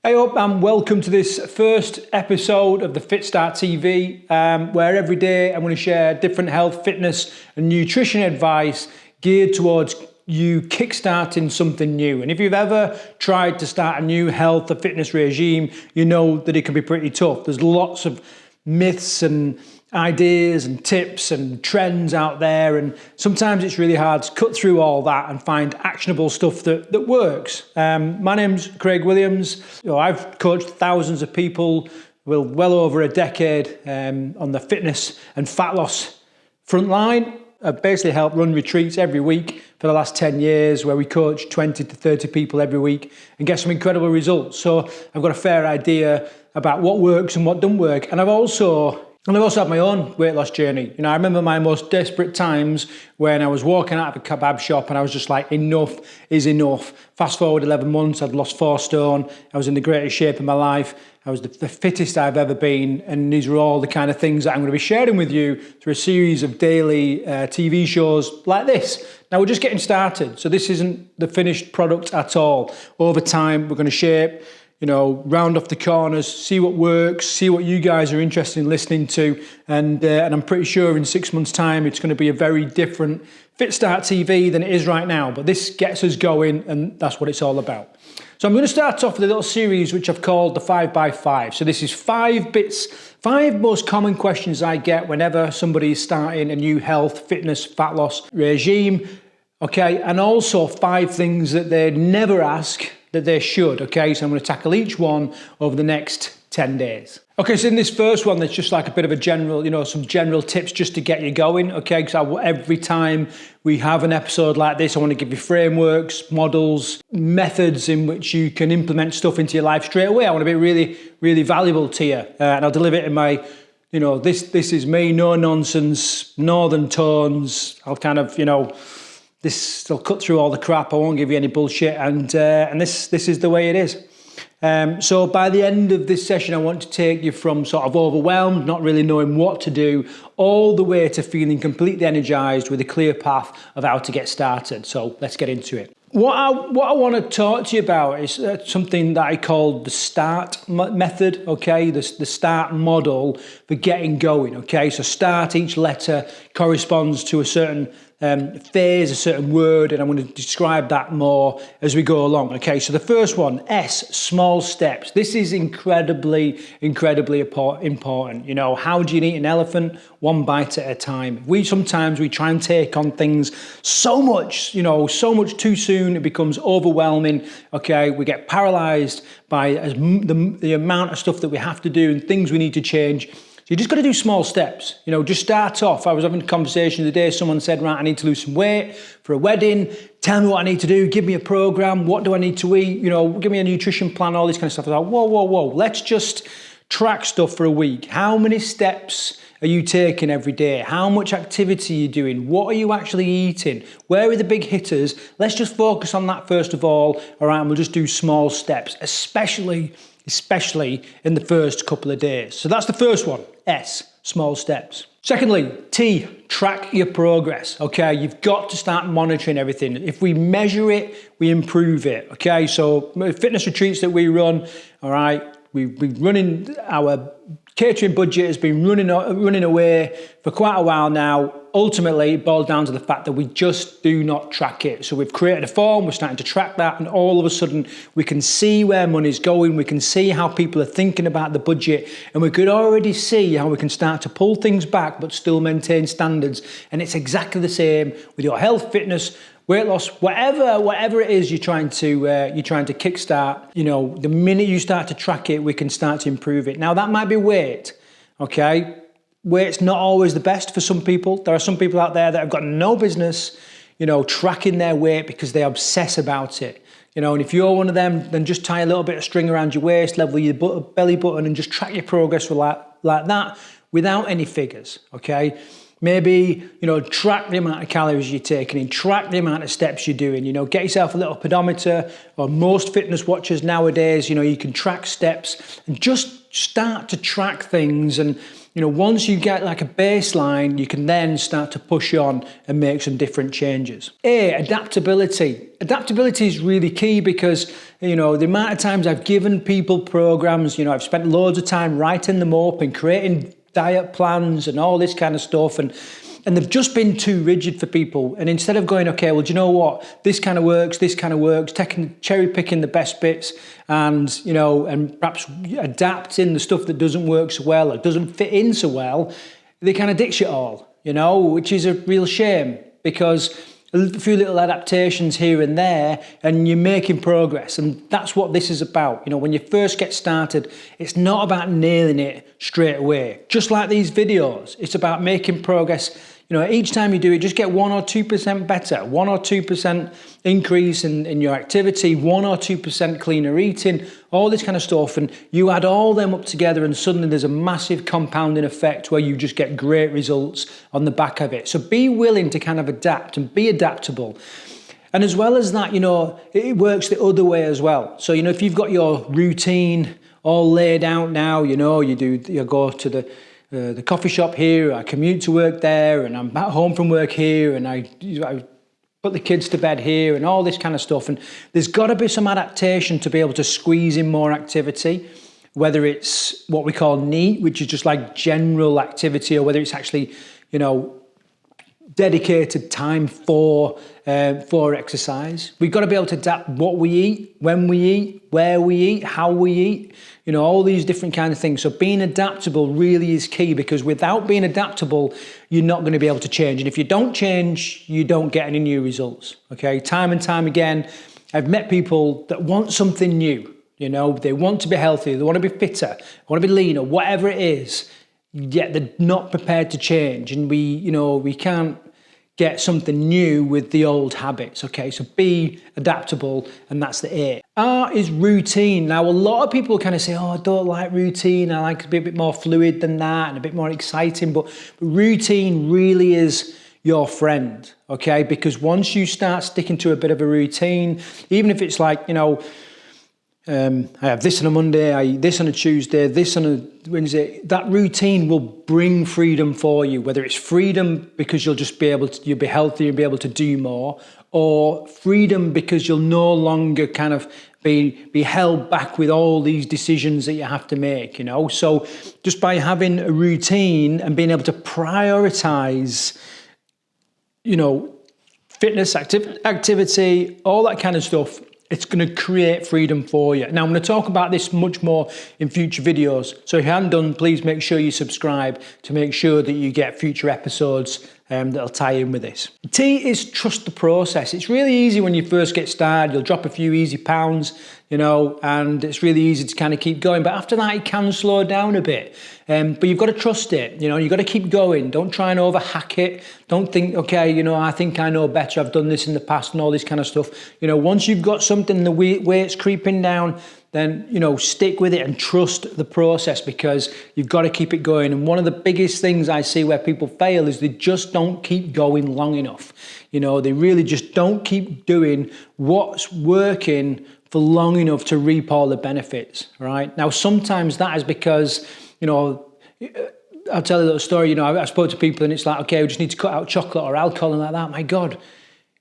Hey up and welcome to this first episode of the FitStart TV, where every day I'm going to share different health, fitness and nutrition advice geared towards you kickstarting something new. And if you've ever tried to start a new health or fitness regime, you know that it can be pretty tough. There's lots of myths and ideas and tips and trends out there, and sometimes it's really hard to cut through all that and find actionable stuff that works. My name's Craig Williams. I've coached thousands of people well over a decade on the fitness and fat loss front line. I've basically helped run retreats every week for the last 10 years where we coach 20 to 30 people every week and get some incredible results. So I've got a fair idea about what works and what doesn't work. And I've also had my own weight loss journey. I remember my most desperate times when I was walking out of a kebab shop and I was just like, enough is enough. Fast forward 11 months, I'd lost 4 stone. I was in the greatest shape of my life. I was the fittest I've ever been. And these are all the kind of things that I'm going to be sharing with you through a series of daily TV shows like this. Now we're just getting started. So this isn't the finished product at all. Over time, we're going to shape, round off the corners, see what works, see what you guys are interested in listening to. And I'm pretty sure in 6 months' time, it's going to be a very different FitStart TV than it is right now. But this gets us going, and that's what it's all about. So I'm going to start off with a little series which I've called the 5x5. So this is 5 most common questions I get whenever somebody is starting a new health, fitness, fat loss regime. Okay, and also 5 things that they never ask that they should. Okay, so I'm going to tackle each one over the next 10 days. Okay, so in this first one, there's just like a bit of a general, some general tips just to get you going. Okay, because every time we have an episode like this, I want to give you frameworks, models, methods in which you can implement stuff into your life straight away. I want to be really, really valuable to you, and I'll deliver it in my, this is me, no nonsense, northern tones. I'll kind of, I'll cut through all the crap. I won't give you any bullshit, and this is the way it is. So by the end of this session, I want to take you from sort of overwhelmed, not really knowing what to do, all the way to feeling completely energized with a clear path of how to get started. So let's get into it. What I want to talk to you about is something that I call the START method, okay? The START model for getting going, okay? So START, each letter corresponds to a certain phase, a certain word, and I'm going to describe that more as we go along. Okay, so the first one, S, small steps. This is incredibly important. How do you eat an elephant? 1 bite at a time. Sometimes we try and take on things so much too soon, it becomes overwhelming. Okay, we get paralyzed by the amount of stuff that we have to do and things we need to change. You just got to do small steps. Just start off. I was having a conversation the day someone said, right, I need to lose some weight for a wedding. Tell me what I need to do. Give me a program. What do I need to eat? Give me a nutrition plan, all this kind of stuff. I was like, whoa. Let's just track stuff for a week. How many steps are you taking every day? How much activity are you doing? What are you actually eating? Where are the big hitters? Let's just focus on that first of all. All right, and we'll just do small steps, especially in the first couple of days. So that's the first one, S, small steps. Secondly, T, track your progress, okay? You've got to start monitoring everything. If we measure it, we improve it, okay? So fitness retreats that we run, all right, we've been running, our catering budget has been running away for quite a while now. Ultimately, it boils down to the fact that we just do not track it. So we've created a form, we're starting to track that, and all of a sudden we can see where money's going, we can see how people are thinking about the budget, and we could already see how we can start to pull things back but still maintain standards. And it's exactly the same with your health, fitness, weight loss, whatever it is you're trying to kickstart. The minute you start to track it, we can start to improve it. Now that might be weight, okay? Weight's not always the best for some people. There are some people out there that have got no business, tracking their weight because they obsess about it. And if you're one of them, then just tie a little bit of string around your waist, level your belly button, and just track your progress like that without any figures, okay? Maybe, track the amount of calories you're taking in, track the amount of steps you're doing, get yourself a little pedometer. Or most fitness watches nowadays, you can track steps and just start to track things. And once you get like a baseline, you can then start to push on and make some different changes. A, adaptability. Adaptability is really key because You know, the amount of times I've given people programs, you know, I've spent loads of time writing them up and creating diet plans and all this kind of stuff, and they've just been too rigid for people. And instead of going, okay, well, do you know what, this kind of works, cherry picking the best bits, and you know, and perhaps adapting the stuff that doesn't work so well or doesn't fit in so well, they kind of ditch it all, you know, which is a real shame, because a few little adaptations here and there and you're making progress. And that's what this is about. You know, when you first get started, it's not about nailing it straight away. Just like these videos, it's about making progress. You know, each time you do it, just get 1 or 2% better, 1 or 2% increase in your activity, 1 or 2% cleaner eating, all this kind of stuff. And you add all them up together and suddenly there's a massive compounding effect where you just get great results on the back of it. So be willing to kind of adapt and be adaptable. And as well as that, you know, it works the other way as well. So, you know, if you've got your routine all laid out now, you know, you go to the coffee shop here, I commute to work there, and I'm back home from work here, and I put the kids to bed here, and all this kind of stuff. And there's got to be some adaptation to be able to squeeze in more activity, whether it's what we call NEAT, which is just like general activity, or whether it's actually, you know, dedicated time for exercise. We've got to be able to adapt what we eat, when we eat, where we eat, how we eat, you know, all these different kind of things. So being adaptable really is key, because without being adaptable, you're not going to be able to change. And if you don't change, you don't get any new results. Okay, time and time again, I've met people that want something new. You know, they want to be healthier, they want to be fitter, want to be leaner, whatever it is, yet they're not prepared to change. And we can't get something new with the old habits. Okay, so be adaptable, and that's the A. R is routine. Now, a lot of people kind of say, oh, I don't like routine, I like to be a bit more fluid than that and a bit more exciting, but routine really is your friend, okay? Because once you start sticking to a bit of a routine, even if it's like, you know, I have this on a Monday, I eat this on a Tuesday, this on a Wednesday, that routine will bring freedom for you, whether it's freedom because you'll be healthier and be able to do more, or freedom because you'll no longer kind of be held back with all these decisions that you have to make, you know? So just by having a routine and being able to prioritize, you know, fitness, activity, all that kind of stuff, it's going to create freedom for you. Now, I'm going to talk about this much more in future videos. So if you haven't done, please make sure you subscribe to make sure that you get future episodes that'll tie in with this. T is trust the process. It's really easy when you first get started. You'll drop a few easy pounds, you know, and it's really easy to kind of keep going. But after that, it can slow down a bit. But you've got to trust it, you know, you've got to keep going. Don't try and overhack it. Don't think, okay, you know, I think I know better. I've done this in the past and all this kind of stuff. You know, once you've got something, the weight's creeping down, then, you know, stick with it and trust the process, because you've got to keep it going. And one of the biggest things I see where people fail is they just don't keep going long enough. You know, they really just don't keep doing what's working for long enough to reap all the benefits, right? Now, sometimes that is because, you know, I'll tell you a little story. You know, I spoke to people and it's like, okay, we just need to cut out chocolate or alcohol and like that. My God,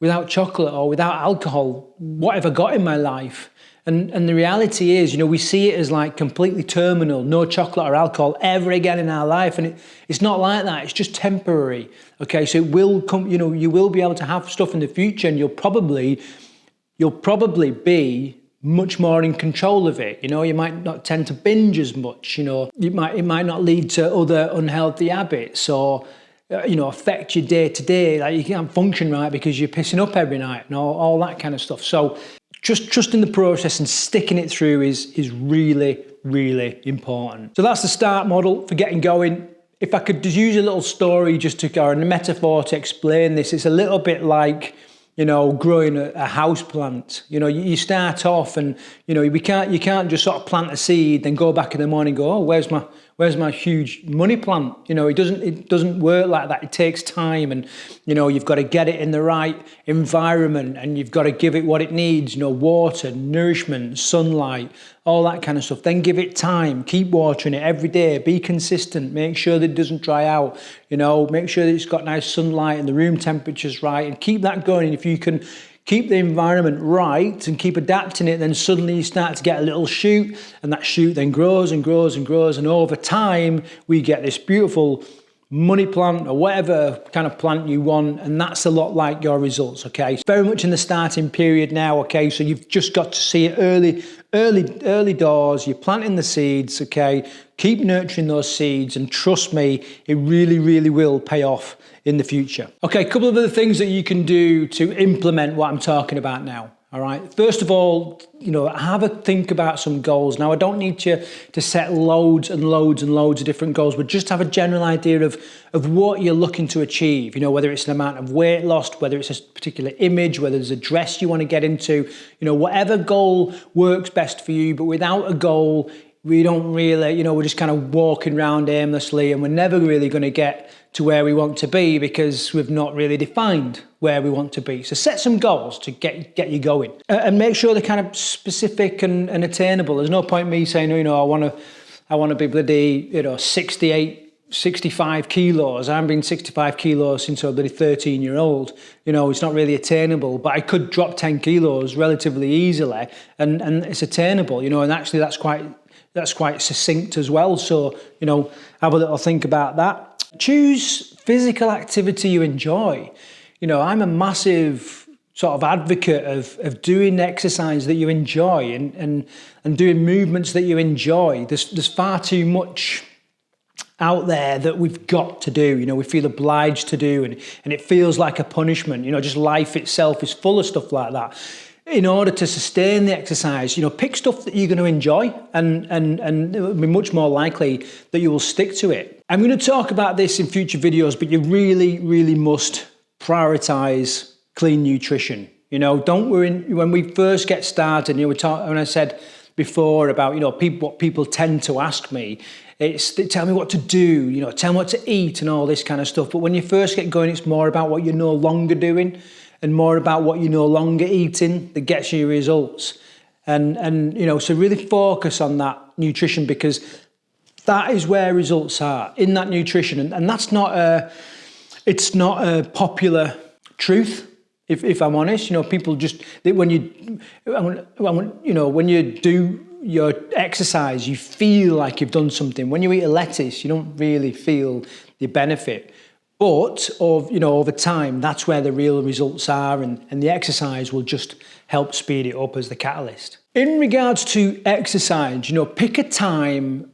without chocolate or without alcohol, what have I got in my life? And the reality is, you know, we see it as like completely terminal, no chocolate or alcohol ever again in our life. And it's not like that. It's just temporary. Okay, so it will come, you know, you will be able to have stuff in the future, and you'll probably be much more in control of it. You know, you might not tend to binge as much, you know, it might not lead to other unhealthy habits, or you know, affect your day to day. Like you can't function right because you're pissing up every night and all that kind of stuff. So just trusting the process and sticking it through is really, really important. So that's the START model for getting going. If I could just use a little story or a metaphor to explain this, it's a little bit like, you know, growing a house plant. You know, you start off and, you know, you can't just sort of plant a seed, then go back in the morning and go, oh, where's my huge money plant? You know, it doesn't work like that. It takes time, and, you know, you've got to get it in the right environment, and you've got to give it what it needs, you know, water, nourishment, sunlight, all that kind of stuff. Then give it time, keep watering it every day, be consistent, make sure that it doesn't dry out, you know, make sure that it's got nice sunlight and the room temperature's right, and keep that going. And if you can keep the environment right and keep adapting it, then suddenly you start to get a little shoot, and that shoot then grows and grows and grows, and over time we get this beautiful money plant or whatever kind of plant you want, and that's a lot like your results, okay? Very much in the starting period now, okay? So you've just got to see it early doors. You're planting the seeds, okay? Keep nurturing those seeds, and trust me, it really, really will pay off in the future. Okay, a couple of other things that you can do to implement what I'm talking about now. All right. First of all, have a think about some goals. Now, I don't need you to set loads and loads and loads of different goals, but just have a general idea of what you're looking to achieve. Whether it's an amount of weight lost, whether it's a particular image, whether there's a dress you want to get into, whatever goal works best for you. But without a goal, we don't really, we're just kind of walking around aimlessly, and we're never really going to get to where we want to be because we've not really defined where we want to be. So set some goals to get you going, and make sure they're kind of specific and attainable. There's no point me saying, I want to be bloody, 68, 65 kilos. I haven't been 65 kilos since I was bloody 13-year-old. It's not really attainable, but I could drop 10 kilos relatively easily, and it's attainable, and actually that's quite succinct as well. So, have a little think about that. Choose physical activity you enjoy. I'm a massive sort of advocate of doing exercise that you enjoy and doing movements that you enjoy. There's far too much out there that we've got to do, we feel obliged to do, and it feels like a punishment. Just life itself is full of stuff like that. In order to sustain the exercise, pick stuff that you're going to enjoy, and it will be much more likely that you will stick to it. I'm going to talk about this in future videos, but you really, really must prioritize clean nutrition. Don't worry, when we first get started, when I said before about, what people tend to ask me, it's they tell me what to do, tell me what to eat and all this kind of stuff. But when you first get going, it's more about what you're no longer doing and more about what you're no longer eating that gets you results. And so really focus on that nutrition, because that is where results are, in that nutrition. And that's it's not a popular truth, if I'm honest. People just, when you do your exercise, you feel like you've done something. When you eat a lettuce, you don't really feel the benefit. But over time, that's where the real results are, and the exercise will just help speed it up as the catalyst. In regards to exercise, pick a time.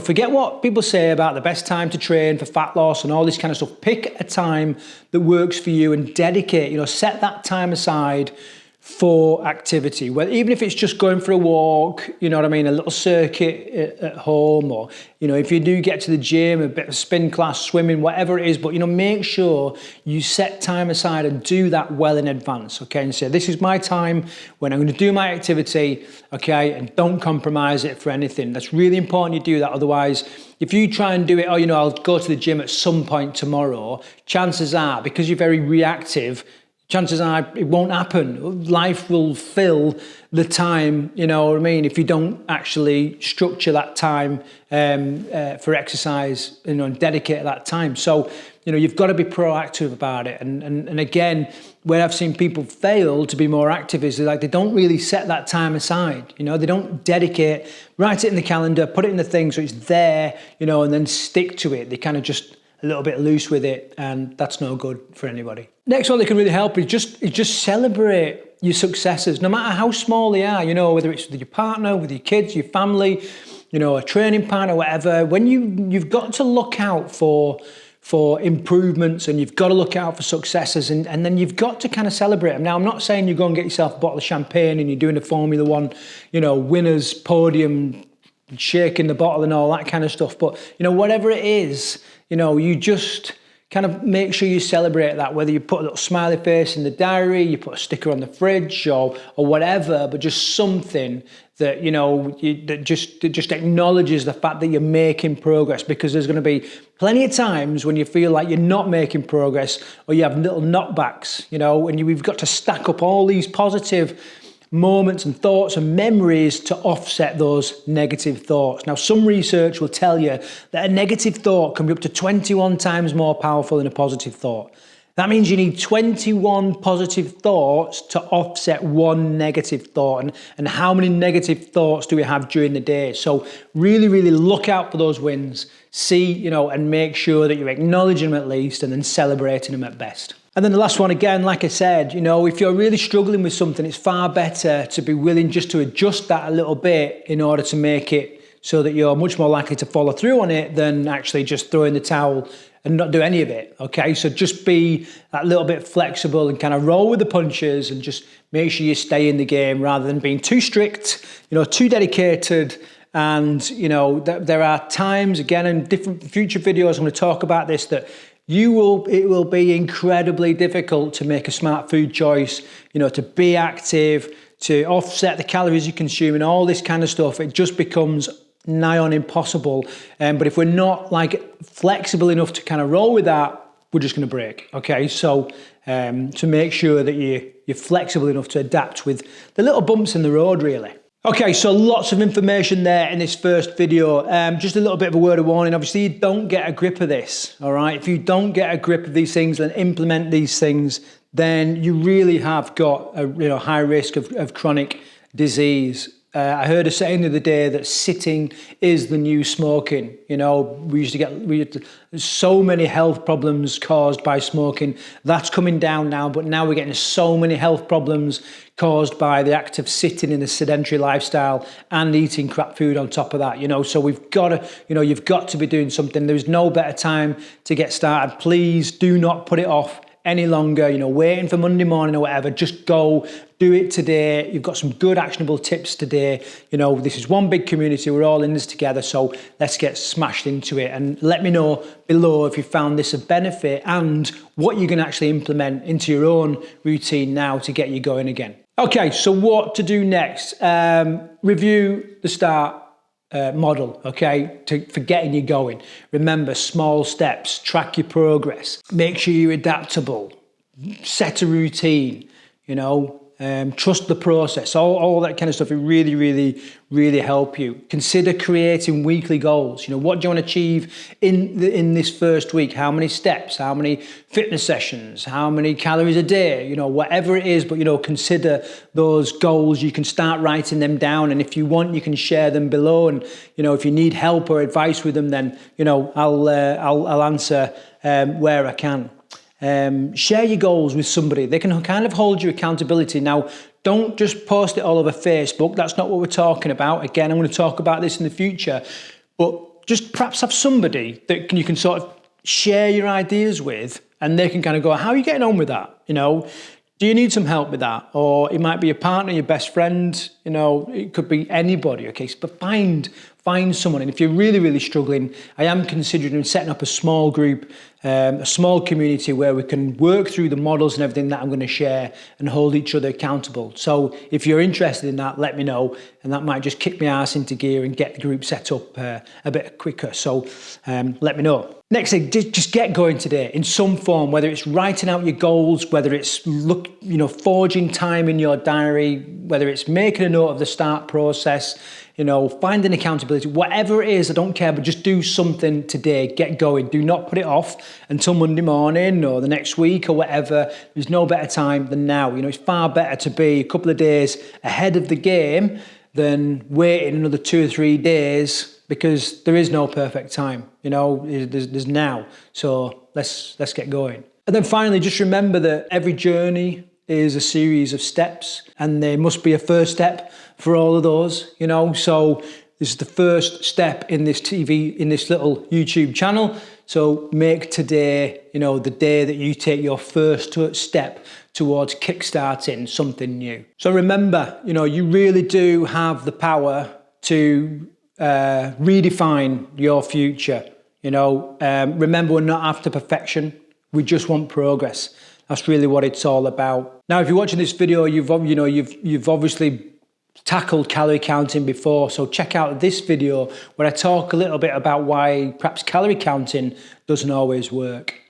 Forget what people say about the best time to train for fat loss and all this kind of stuff. Pick a time that works for you and dedicate, set that time aside for activity. Well, even if it's just going for a walk, a little circuit at home, or, if you do get to the gym, a bit of spin class, swimming, whatever it is, but, make sure you set time aside and do that well in advance, okay? And say, this is my time when I'm going to do my activity, okay? And don't compromise it for anything. That's really important you do that. Otherwise, if you try and do it, I'll go to the gym at some point tomorrow, chances are, because you're very reactive, chances are it won't happen. Life will fill the time, if you don't actually structure that time for exercise, and dedicate that time. So, you've got to be proactive about it. And again, where I've seen people fail to be more active is they don't really set that time aside. They don't dedicate, write it in the calendar, put it in the thing so it's there, and then stick to it. They kind of just a little bit loose with it, and that's no good for anybody. Next one that can really help is just celebrate your successes, no matter how small they are, whether it's with your partner, with your kids, your family, a training partner, whatever. When you've got to look out for improvements, and you've got to look out for successes, and then you've got to kind of celebrate them. Now, I'm not saying you go and get yourself a bottle of champagne and you're doing a Formula One, winners podium, shaking the bottle and all that kind of stuff. But, whatever it is, you just kind of make sure you celebrate that, whether you put a little smiley face in the diary, you put a sticker on the fridge or whatever, but just something that, that just acknowledges the fact that you're making progress, because there's going to be plenty of times when you feel like you're not making progress, or you have little knockbacks, and we've got to stack up all these positive moments and thoughts and memories to offset those negative thoughts. Now, some research will tell you that a negative thought can be up to 21 times more powerful than a positive thought. That means you need 21 positive thoughts to offset one negative thought. And how many negative thoughts do we have during the day? So really, really look out for those wins. See, and make sure that you're acknowledging them at least and then celebrating them at best. And then the last one, again, like I said, if you're really struggling with something, it's far better to be willing just to adjust that a little bit in order to make it so that you're much more likely to follow through on it than actually just throw in the towel and not do any of it, okay? So just be that little bit flexible and kind of roll with the punches and just make sure you stay in the game rather than being too strict, too dedicated. And, there are times, again, in different future videos, I'm going to talk about this, that it will be incredibly difficult to make a smart food choice, to be active, to offset the calories you consume and all this kind of stuff. It just becomes nigh on impossible. But if we're not flexible enough to kind of roll with that, we're just going to break. Okay, so to make sure that you're flexible enough to adapt with the little bumps in the road, really. Okay, so lots of information there in this first video. Just a little bit of a word of warning. Obviously, you don't get a grip of this, all right? If you don't get a grip of these things and implement these things, then you really have got a high risk of chronic disease. I heard a saying the other day that sitting is the new smoking. We had so many health problems caused by smoking. That's coming down now, but now we're getting so many health problems caused by the act of sitting in a sedentary lifestyle and eating crap food on top of that. So we've got to, you've got to be doing something. There's no better time to get started. Please do not put it off any longer, waiting for Monday morning or whatever. Just go, do it today. You've got some good actionable tips today. This is one big community. We're all in this together. So let's get smashed into it. And let me know below if you found this a benefit and what you can actually implement into your own routine now to get you going again. Okay, so what to do next? Review the START model, okay, for getting you going. Remember, small steps, track your progress, make sure you're adaptable, set a routine, trust the process, all that kind of stuff. It really, really, really help you. Consider creating weekly goals. What do you want to achieve in this first week? How many steps? How many fitness sessions? How many calories a day? Whatever it is, but consider those goals. You can start writing them down, and if you want, you can share them below. And if you need help or advice with them, then I'll answer where I can. Share your goals with somebody. They can kind of hold you accountability. Now, don't just post it all over Facebook. That's not what we're talking about. Again, I'm going to talk about this in the future, but just perhaps have somebody that you can sort of share your ideas with, and they can kind of go, how are you getting on with that? Do you need some help with that? Or it might be your partner, your best friend, it could be anybody, okay? But find someone. And if you're really, really struggling, I am considering setting up a small group, a small community where we can work through the models and everything that I'm going to share and hold each other accountable. So if you're interested in that, let me know, and that might just kick my ass into gear and get the group set up a bit quicker. So let me know. Next thing, just get going today in some form, whether it's writing out your goals, whether it's forging time in your diary, whether it's making a note of the START process, finding accountability, whatever it is, I don't care, but just do something today. Get going. Do not put it off until Monday morning or the next week or whatever. There's no better time than now. It's far better to be a couple of days ahead of the game than waiting another 2 or 3 days, because there is no perfect time. There's now. So let's get going. And then finally, just remember that every journey is a series of steps, and there must be a first step for all of those, So this is the first step in this little YouTube channel. So make today, the day that you take your first step towards kickstarting something new. So remember, you really do have the power to redefine your future. Remember, we're not after perfection. We just want progress. That's really what it's all about. Now, if you're watching this video, you've obviously tackled calorie counting before, so check out this video where I talk a little bit about why perhaps calorie counting doesn't always work.